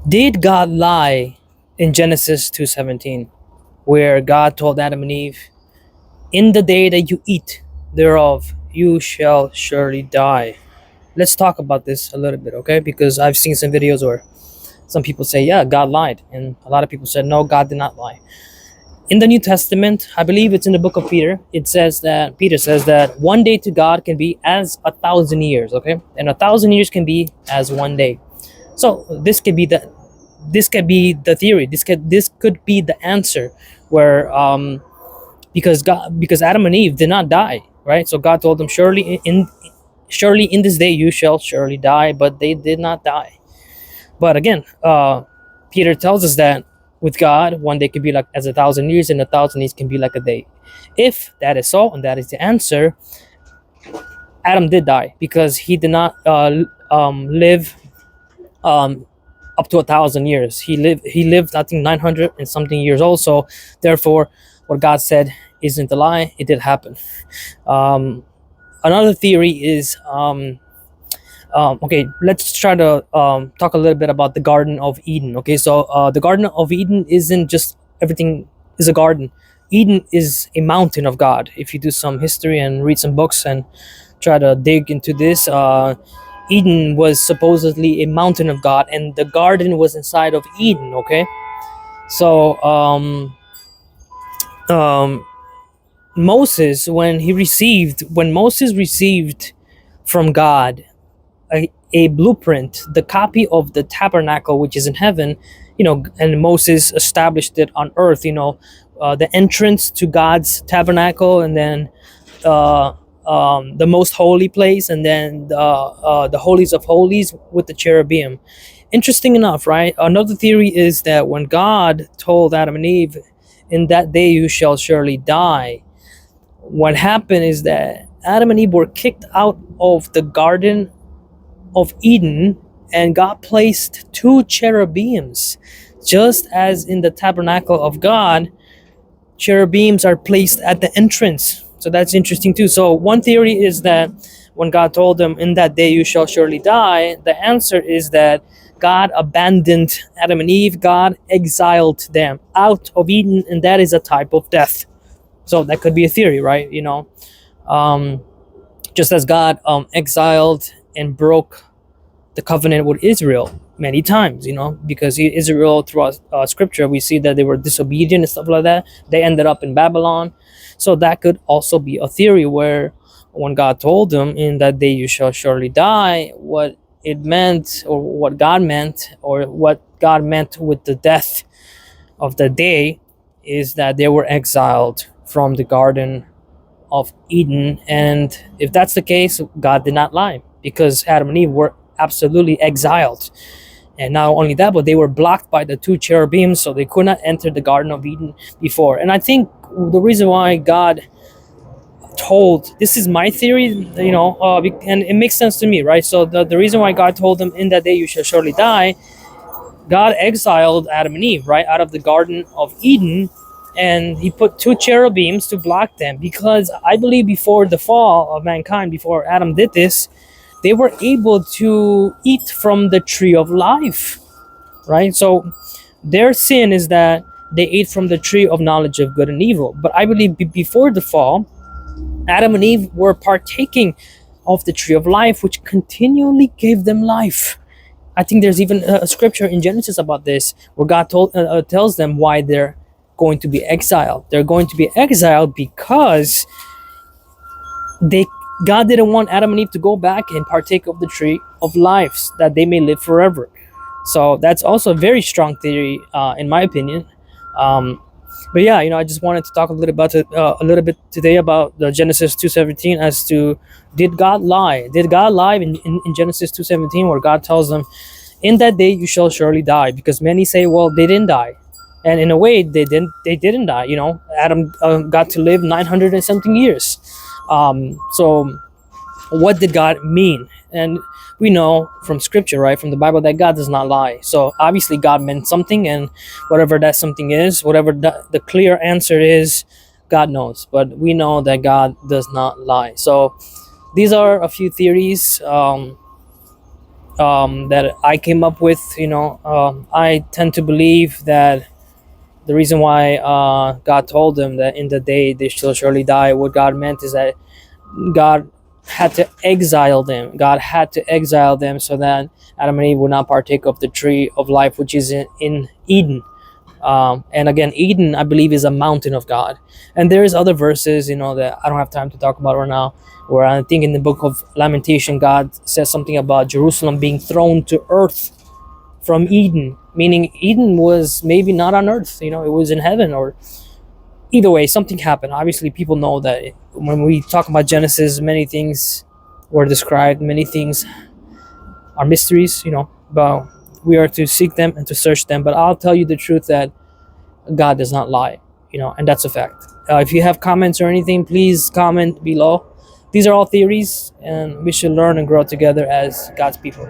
Did God lie in Genesis 2:17, where God told Adam and Eve, "In the day that you eat thereof, you shall surely die"? Let's talk about this a little bit, okay? Because I've seen some videos where some people say, "Yeah, God lied," and a lot of people said, "No, God did not lie." In the New Testament, I believe it's in the book of Peter, it says that Peter says that one day to God can be as 1,000 years, okay? And 1,000 years can be as one day. So this could be the theory. This could be the answer, where because Adam and Eve did not die, right? So God told them, surely in this day you shall surely die, but they did not die. But again, Peter tells us that with God, one day could be like as 1,000 years, and 1,000 years can be like a day. If that is so, and that is the answer, Adam did die because he did not live um, up to 1,000 years. He lived, I think, 900 and something years old. So therefore, what God said isn't a lie. It did happen. Um, Another theory is okay. Let's try to talk a little bit about the Garden of Eden. Okay, so the Garden of Eden isn't just everything is a garden. Eden is a mountain of God. If you do some history and read some books and try to dig into this, Eden was supposedly a mountain of God, and the garden was inside of Eden. Okay, so um, when Moses received from God a blueprint, the copy of the tabernacle which is in heaven, and Moses established it on earth. The entrance to God's tabernacle, and then uh, the most holy place, and then the holies of holies with the cherubim. Interesting enough, right? Another theory is that when God told Adam and Eve, "In that day you shall surely die," what happened is that Adam and Eve were kicked out of the Garden of Eden, and God placed two cherubims, just as in the tabernacle of God, cherubims are placed at the entrance. So that's interesting too. So one theory is that when God told them, "In that day you shall surely die," the answer is that God abandoned Adam and Eve. God exiled them out of Eden, and that is a type of death. So that could be a theory, right? Um, just as God exiled and broke the covenant with Israel many times, because Israel, throughout scripture, we see that they were disobedient and stuff like that. They ended up in Babylon. So that could also be a theory, where when God told them, "In that day you shall surely die," what it meant, or what God meant, or what God meant with the death of the day, is that they were exiled from the Garden of Eden. And if that's the case, God did not lie, because Adam and Eve were absolutely exiled. And not only that, but they were blocked by the two cherubims, so they could not enter the Garden of Eden before. And I think the reason why God told, this is my theory, and it makes sense to me, right? So the reason why God told them, "In that day you shall surely die," God exiled Adam and Eve, right, out of the Garden of Eden, and he put two cherubims to block them, because I believe before the fall of mankind, before Adam did this, they were able to eat from the tree of life, right? So their sin is that they ate from the tree of knowledge of good and evil. But I believe before the fall, Adam and Eve were partaking of the tree of life, which continually gave them life. I think there's even a scripture in Genesis about this, where God tells them why they're going to be exiled. They're going to be exiled because they God didn't want Adam and Eve to go back and partake of the tree of life, that they may live forever. So that's also a very strong theory, in my opinion. Um, but yeah, I just wanted to talk a little bit today about the Genesis 2:17, as to, did God lie? Did God lie in Genesis 2:17, where God tells them, "In that day you shall surely die"? Because many say, well, they didn't die, and in a way they didn't die. Adam got to live 900 and something years. So what did God mean? And we know from scripture, right, from the Bible, that God does not lie. So obviously God meant something, and whatever that something is, whatever the clear answer is, God knows. But we know that God does not lie. So these are a few theories. that I came up with. I tend to believe that the reason why God told them that in the day they shall surely die, what God meant is that God had to exile them. God had to exile them so that Adam and Eve would not partake of the tree of life, which is in Eden. And again, Eden, I believe, is a mountain of God. And there's other verses, that I don't have time to talk about right now, where I think in the book of Lamentation, God says something about Jerusalem being thrown to earth from Eden, meaning Eden was maybe not on earth, it was in heaven, or either way, something happened. Obviously, people know that when we talk about Genesis, many things were described, many things are mysteries, but we are to seek them and to search them. But I'll tell you the truth that God does not lie, and that's a fact. If you have comments or anything, please comment below. These are all theories, and we should learn and grow together as God's people.